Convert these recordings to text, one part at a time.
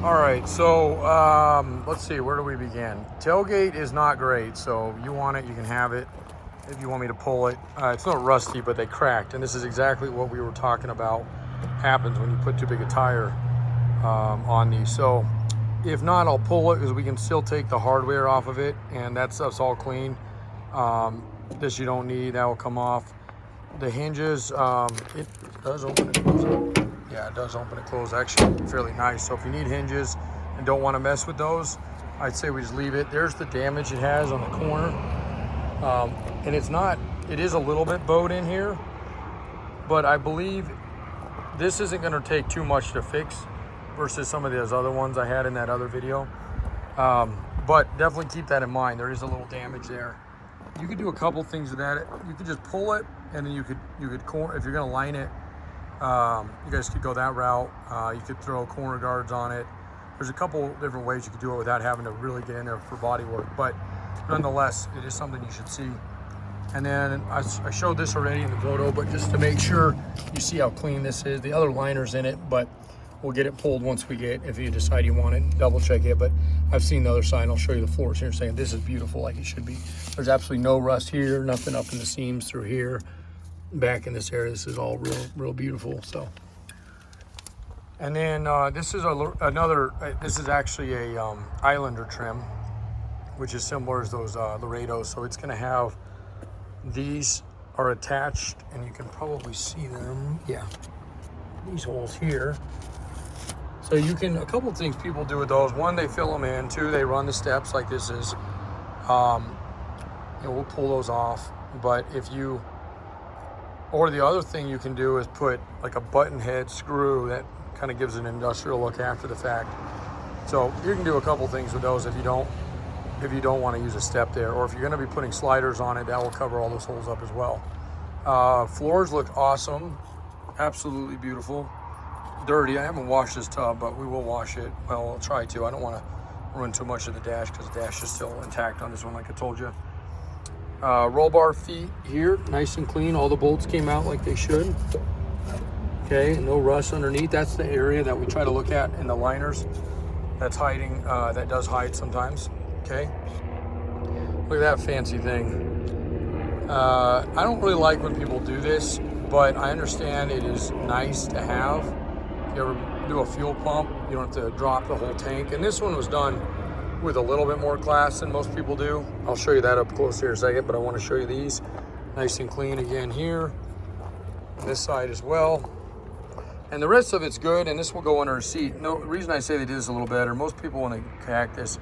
All right, so let's see, where do we begin? Tailgate is not great, so you want it, you can have it. If you want me to pull it, it's not rusty, but they cracked, and this is exactly what we were talking about happens when you put too big a tire on these. So if not, I'll pull it because we can still take the hardware off of it, and that stuff's all clean. This you don't need, that will come off. The hinges, it does open and close. Yeah, it does open and close, actually fairly nice. So if you need hinges and don't want to mess with those, I'd say we just leave it. There's the damage it has on the corner. And it is a little bit bowed in here, but I believe this isn't going to take too much to fix versus some of those other ones I had in that other video. But definitely keep that in mind. There is a little damage there. You could do a couple things with that. You could just pull it, and then you could if you're going to line it, you guys could go that route. You could throw corner guards on it. There's a couple different ways you could do it without having to really get in there for body work, but nonetheless, it is something you should see. And then I showed this already in the photo, but just to make sure you see how clean this is. The other liner's in it, but we'll get it pulled once if you decide you want it, double check it. But I've seen the other side, and I'll show you the floors here saying this is beautiful like it should be. There's absolutely no rust here, nothing up in the seams through here. Back in this area, this is all real beautiful. So, and then this is this is actually a Islander trim, which is similar as those Laredos. So it's going to have, these are attached, and you can probably see them. Yeah, these holes here. So you can, a couple of things people do with those. One, they fill them in. Two, they run the steps like this is. We'll pull those off. But or the other thing you can do is put like a button head screw that kind of gives an industrial look after the fact. So you can do a couple things with those if you don't want to use a step there, or if you're going to be putting sliders on it, that will cover all those holes up as well. Floors look awesome, absolutely beautiful. Dirty, I haven't washed this tub, but we will wash it. Well, I'll try to. I don't want to ruin too much of the dash because the dash is still intact on this one, like I told you. Roll bar feet here, nice and clean. All the bolts came out like they should. Okay, no rust underneath. That's the area that we try to look at in the liners. That's hiding, that does hide sometimes. Okay, look at that fancy thing. I don't really like when people do this, but I understand it is nice to have. If you ever do a fuel pump, you don't have to drop the whole tank. And this one was done with a little bit more class than most people do. I'll show you that up close here in a second, but I want to show you these. Nice and clean again here. This side as well. And the rest of it's good, and this will go under a seat. No, the reason I say they did this a little better, most people when they kayak this,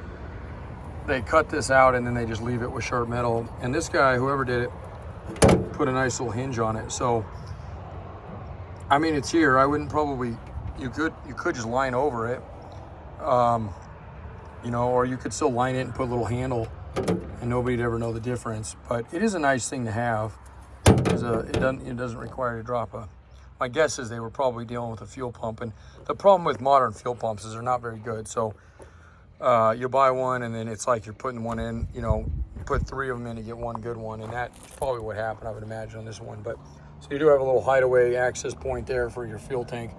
they cut this out and then they just leave it with sharp metal. And this guy, whoever did it, put a nice little hinge on it. So, I mean, it's here. I wouldn't probably, you could just line over it. Or you could still line it and put a little handle and nobody'd ever know the difference. But it is a nice thing to have. It doesn't require you to drop a, my guess is they were probably dealing with a fuel pump. And the problem with modern fuel pumps is they're not very good. So you buy one and then it's like you're putting one in, you put 3 of them in to get one good one. And that's probably what happened, I would imagine, on this one. But so you do have a little hideaway access point there for your fuel tank.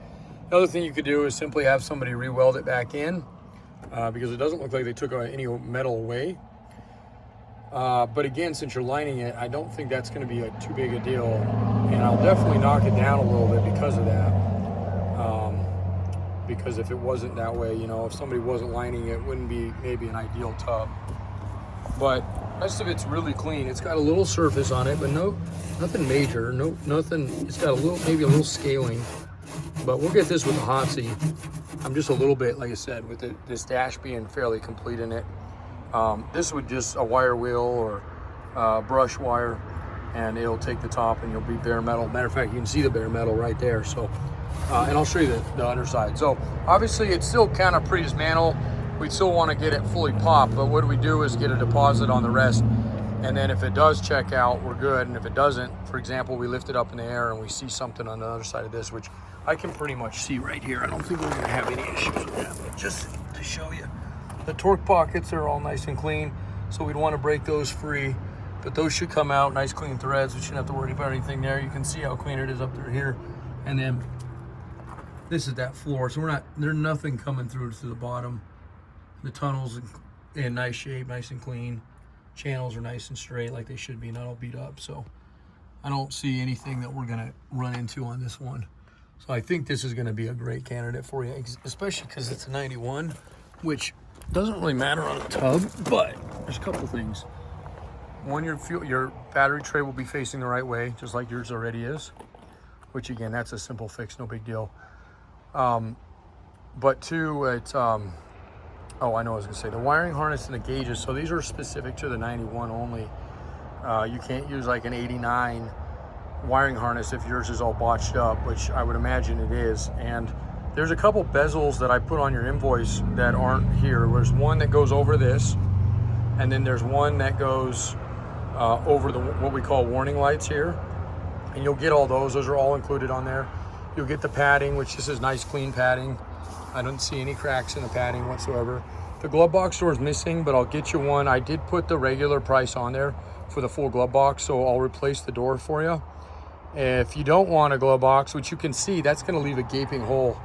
The other thing you could do is simply have somebody re-weld it back in. Because it doesn't look like they took any metal away. But again, since you're lining it, I don't think that's going to be too big a deal. And I'll definitely knock it down a little bit because of that. Because if it wasn't that way, if somebody wasn't lining it, wouldn't be maybe an ideal tub. But the rest of it's really clean. It's got a little surface on it, but nothing major. Nothing. It's got maybe a little scaling. But we'll get this with the hot seat. I'm just a little bit, like I said, with this dash being fairly complete in it. This would just a wire wheel or brush wire, and it'll take the top and you'll be bare metal. Matter of fact, you can see the bare metal right there. So, and I'll show you the underside. So obviously it's still kind of pre-dismantled. We still want to get it fully popped, but what we do is get a deposit on the rest. And then if it does check out, we're good. And if it doesn't, for example, we lift it up in the air and we see something on the other side of this, which I can pretty much see right here. I don't think we're gonna have any issues with that, but just to show you. The torque pockets are all nice and clean, so we'd want to break those free, but those should come out nice clean threads. We shouldn't have to worry about anything there. You can see how clean it is up there here. And then This is that floor, so there's nothing coming through to the bottom. The tunnel's in nice shape, nice and clean. Channels are nice and straight like they should be, not all beat up. So I don't see anything that we're gonna run into on this one. So I think this is gonna be a great candidate for you, especially because it's a 91, which doesn't really matter on a tub, but there's a couple things. One, your battery tray will be facing the right way, just like yours already is, which again, that's a simple fix, no big deal. But two, it's, oh, I know what I was gonna say, the wiring harness and the gauges, so these are specific to the 91 only. You can't use like an 89 wiring harness if yours is all botched up, which I would imagine it is. And there's a couple bezels that I put on your invoice that aren't here. There's one that goes over this, and then there's one that goes over the what we call warning lights here. And you'll get all those. Those are all included on there. You'll get the padding, which this is nice, clean padding. I don't see any cracks in the padding whatsoever. The glove box door is missing, but I'll get you one. I did put the regular price on there for the full glove box, so I'll replace the door for you. If you don't want a glove box, which you can see, that's going to leave a gaping hole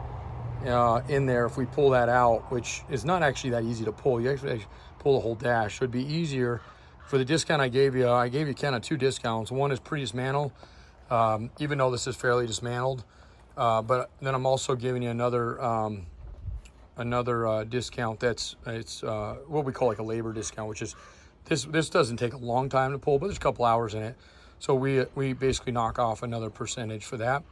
in there if we pull that out, which is not actually that easy to pull. You actually pull the whole dash. So it'd be easier. For the discount I gave you kind of two discounts. One is pre-dismantle, even though this is fairly dismantled. But then I'm also giving you another discount it's what we call like a labor discount, which is this doesn't take a long time to pull, but there's a couple hours in it. So we basically knock off another percentage for that.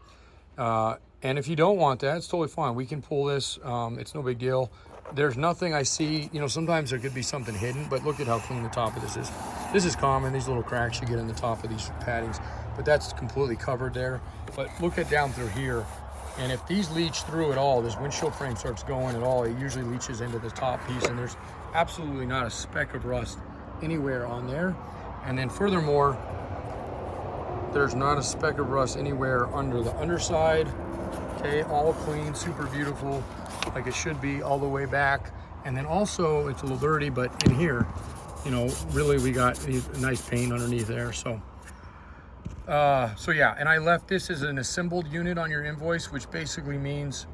And if you don't want that, it's totally fine. We can pull this. It's no big deal. There's nothing I see. You know, sometimes there could be something hidden, but look at how clean the top of this is. This is common, these little cracks you get in the top of these paddings, but that's completely covered there. But look at down through here. And if these leach through at all, this windshield frame starts going at all, it usually leaches into the top piece, and there's absolutely not a speck of rust anywhere on there. And then furthermore, there's not a speck of rust anywhere under the underside. Okay, all clean, super beautiful, like it should be all the way back. And then also, it's a little dirty, but in here, you know, really we got nice paint underneath there. So yeah, and I left this as an assembled unit on your invoice, which basically means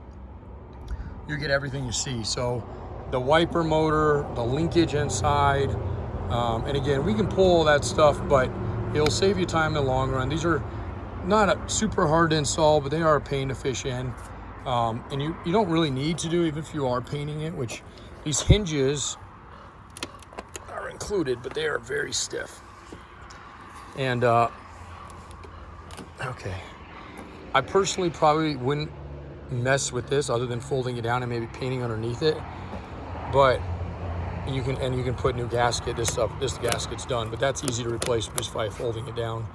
you get everything you see. So the wiper motor, the linkage inside, and again, we can pull all that stuff, but it'll save you time in the long run. These are not super hard to install, but they are a pain to fish in. And you don't really need to do, even if you are painting it, which these hinges are included, but they are very stiff. And okay, I personally probably wouldn't mess with this other than folding it down and maybe painting underneath it. But you can put new gasket. This gasket's done, but that's easy to replace just by folding it down.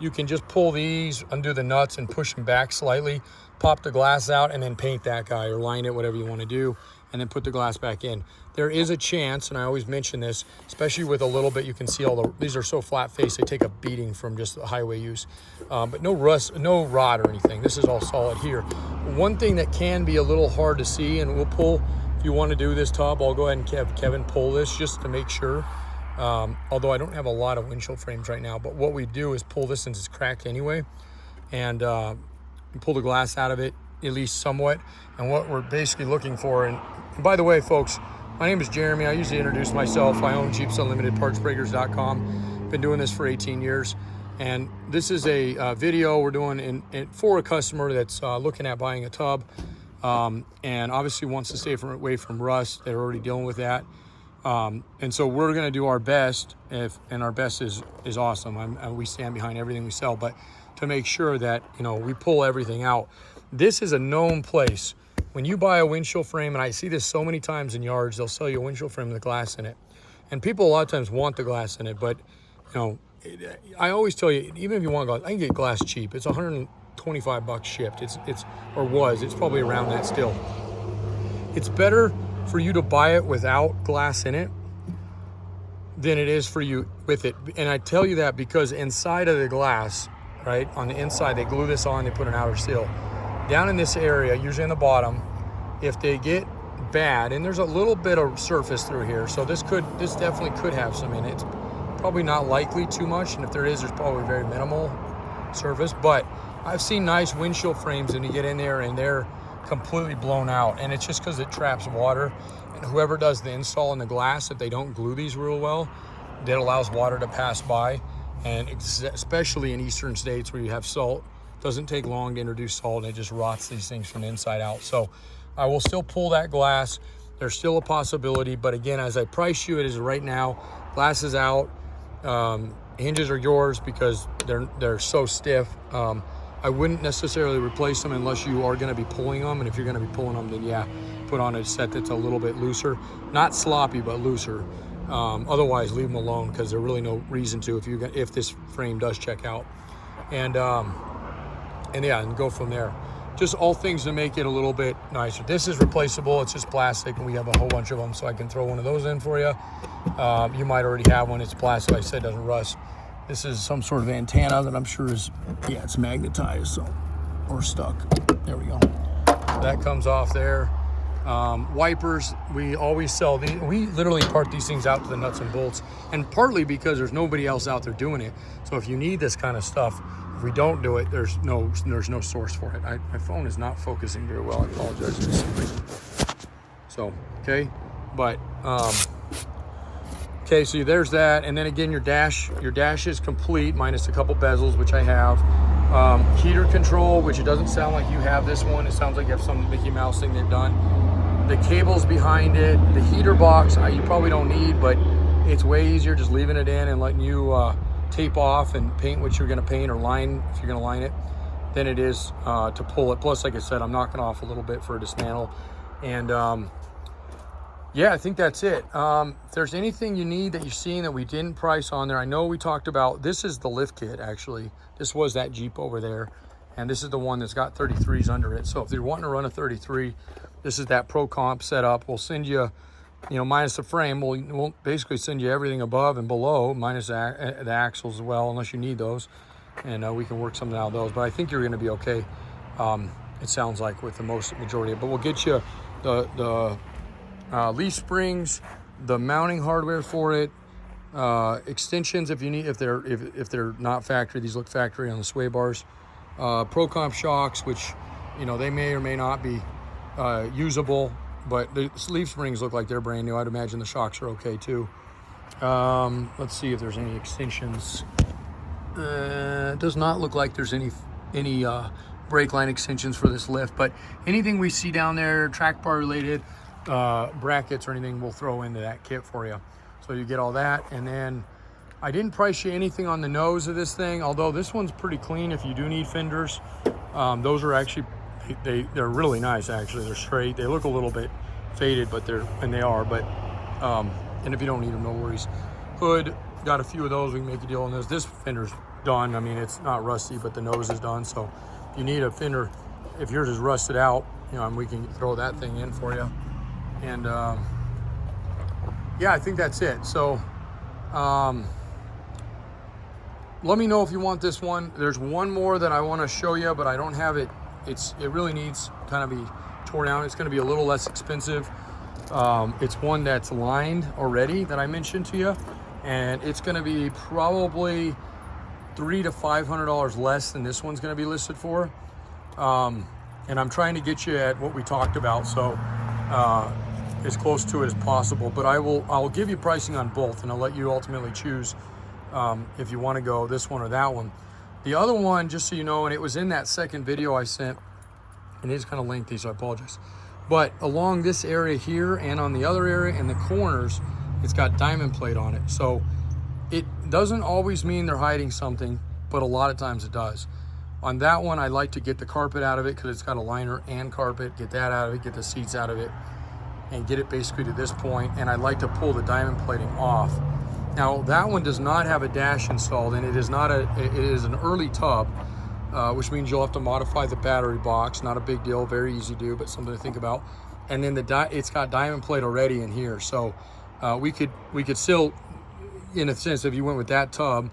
You can just pull these, undo the nuts, and push them back slightly, pop the glass out, and then paint that guy or line it, whatever you want to do, and then put the glass back in. There is a chance, and I always mention this, especially with a little bit, you can see these are so flat faced, they take a beating from just the highway use. But no rust, no rot or anything. This is all solid here. One thing that can be a little hard to see, and we'll pull, if you want to do this tub, I'll go ahead and have Kevin pull this just to make sure. Although I don't have a lot of windshield frames right now, but what we do is pull this since it's cracked anyway, and pull the glass out of it, at least somewhat. And what we're basically looking for, and by the way, folks, my name is Jeremy. I usually introduce myself. I own JeepsUnlimitedPartsBreakers.com. Been doing this for 18 years. And this is a video we're doing for a customer that's looking at buying a tub, and obviously wants to stay away from rust. They're already dealing with that. And so we're going to do our best, and our best is awesome. We stand behind everything we sell, but to make sure that, you know, we pull everything out. This is a known place. When you buy a windshield frame, and I see this so many times in yards, they'll sell you a windshield frame with glass in it. And people a lot of times want the glass in it, but, you know, I always tell you, even if you want glass, I can get glass cheap. It's $125 shipped. It's probably around that still. It's better for you to buy it without glass in it than it is for you with it. And I tell you that because inside of the glass, right, on the inside, they glue this on, they put an outer seal. Down in this area, usually on the bottom, if they get bad, and there's a little bit of surface through here, so this definitely could have some in it. It's probably not likely too much, and if there is, there's probably very minimal surface. But I've seen nice windshield frames, and you get in there and they're completely blown out, and it's just because it traps water. And whoever does the install in the glass, if they don't glue these real well, that allows water to pass by. And especially in eastern states where you have salt, doesn't take long to introduce salt, and it just rots these things from the inside out. So I will still pull that glass. There's still a possibility, but again, as I price you, it is right now, glass is out. Hinges are yours because they're so stiff. I wouldn't necessarily replace them unless you are going to be pulling them, and if you're going to be pulling them, then yeah, put on a set that's a little bit looser, not sloppy but looser. Otherwise, leave them alone because there's really no reason to if this frame does check out, and yeah, and go from there. Just all things to make it a little bit nicer. This is replaceable. It's just plastic, and we have a whole bunch of them, so I can throw one of those in for you. You might already have one. It's plastic, like I said, doesn't rust. This is some sort of antenna that I'm sure is, yeah, it's magnetized, so, or stuck. There we go. That comes off there. Wipers, we always sell these. We literally part these things out to the nuts and bolts, and partly because there's nobody else out there doing it. So if you need this kind of stuff, if we don't do it, there's no source for it. My phone is not focusing very well. I apologize for some reason. So, okay, but okay, so there's that, and then again, your dash is complete minus a couple bezels, which I have. Heater control, which it doesn't sound like you have this one. It sounds like you have some Mickey Mouse thing they've done. The cables behind it, the heater box, you probably don't need, but it's way easier just leaving it in and letting you tape off and paint what you're going to paint, or line if you're going to line it, than it is to pull it. Plus, like I said, I'm knocking off a little bit for a dismantle. And yeah, I think that's it. If there's anything you need that you're seeing that we didn't price on there, I know we talked about, this is the lift kit actually. This was that Jeep over there, and this is the one that's got 33s under it. So if you're wanting to run a 33, this is that Pro Comp setup. We'll send you, minus the frame, we'll basically send you everything above and below, minus the axles as well, unless you need those. And we can work something out of those. But I think you're going to be okay, it sounds like, with the majority of it. But we'll get you the leaf springs, the mounting hardware for it, extensions if you need, if they're not factory. These look factory on the sway bars. Pro Comp shocks, which they may or may not be usable, but the leaf springs look like they're brand new. I'd imagine the shocks are okay too. Let's see if there's any extensions. It does not look like there's any brake line extensions for this lift, but anything we see down there track bar related, brackets or anything, we'll throw into that kit for you. So you get all that. And then I didn't price you anything on the nose of this thing, although this one's pretty clean if you do need fenders. Those are actually, they're really nice actually. They're straight. They look a little bit faded, but they are. But and if you don't need them, no worries. Hood, got a few of those. We can make a deal on those. This fender's done. I mean, it's not rusty, but the nose is done. So if you need a fender, if yours is rusted out, we can throw that thing in for you. And yeah, I think that's it. So let me know if you want this one. There's one more that I want to show you, but I don't have it. It really needs kind of be tore down. It's going to be a little less expensive. It's one that's lined already that I mentioned to you, and it's going to be probably $300 to $500 less than this one's going to be listed for. And I'm trying to get you at what we talked about, so as close to it as possible. But I'll give you pricing on both, and I'll let you ultimately choose if you want to go this one or that one. The other one, just so you know, and it was in that second video I sent, and it's kind of lengthy, so I apologize. But along this area here and on the other area and the corners, it's got diamond plate on it. So it doesn't always mean they're hiding something, but a lot of times it does. On that one, I like to get the carpet out of it because it's got a liner and carpet. Get that out of it, get the seats out of it, and get it basically to this point. And I like to pull the diamond plating off. Now that one does not have a dash installed, and it is an early tub, which means you'll have to modify the battery box. Not a big deal, very easy to do, but something to think about. And then it's got diamond plate already in here, so we could still, in a sense, if you went with that tub,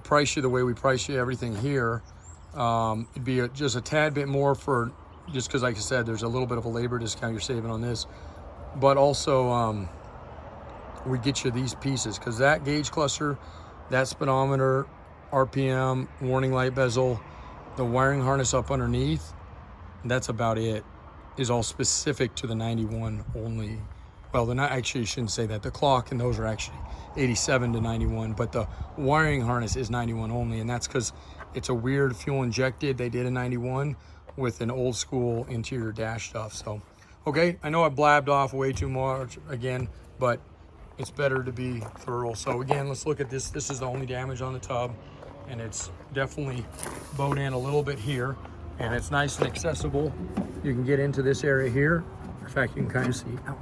price you the way we price you everything here. It'd be just a tad bit more for, just because, like I said, there's a little bit of a labor discount you're saving on this, but also we get you these pieces, because that gauge cluster, that speedometer, RPM, warning light bezel, the wiring harness up underneath, That's about it. Is all specific to the 91 only. Well, they're not actually, you shouldn't say that. The clock and those are actually 87 to 91, but the wiring harness is 91 only, and that's because it's a weird fuel injected. They did a 91 with an old school interior dash stuff. So, okay, I know I blabbed off way too much again, but it's better to be thorough. So again, let's look at this. This is the only damage on the tub, and it's definitely bowed in a little bit here, and it's nice and accessible. You can get into this area here. In fact, you can kind of see, ouch.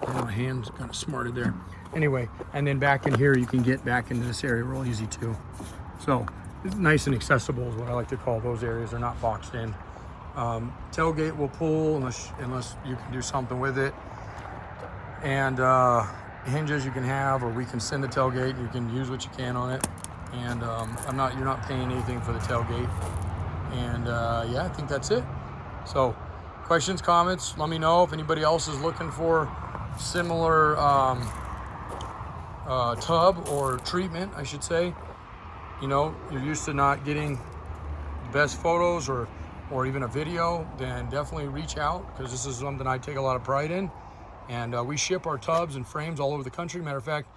My hand's kind of smarted there. Anyway, and then back in here, you can get back into this area real easy too. So it's nice and accessible is what I like to call those areas. They're not boxed in. Tailgate will pull unless you can do something with it. And hinges you can have, or we can send the tailgate. You can use what you can on it. And you're not paying anything for the tailgate. And yeah, I think that's it. So questions, comments, let me know. If anybody else is looking for similar tub or treatment, I should say. You know, you're used to not getting the best photos or even a video, then definitely reach out, because this is something I take a lot of pride in. And we ship our tubs and frames all over the country. Matter of fact,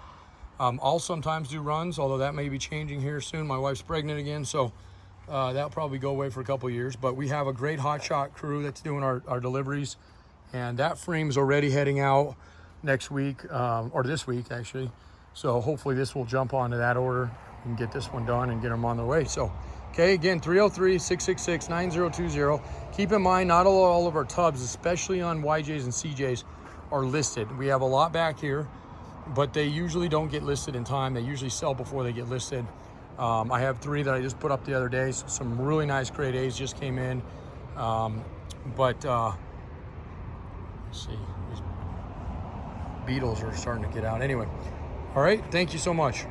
I'll sometimes do runs, although that may be changing here soon. My wife's pregnant again, so that'll probably go away for a couple of years. But we have a great hotshot crew that's doing our deliveries, and that frame's already heading out next week, or this week actually. So hopefully this will jump onto that order and get this one done and get them on their way. So, okay, again, 303-666-9020. Keep in mind, not all of our tubs, especially on YJs and CJs, are listed. We have a lot back here, but they usually don't get listed in time. They usually sell before they get listed. I have 3 that I just put up the other day. So some really nice grade A's just came in. Let's see, these beetles are starting to get out. Anyway, all right, thank you so much.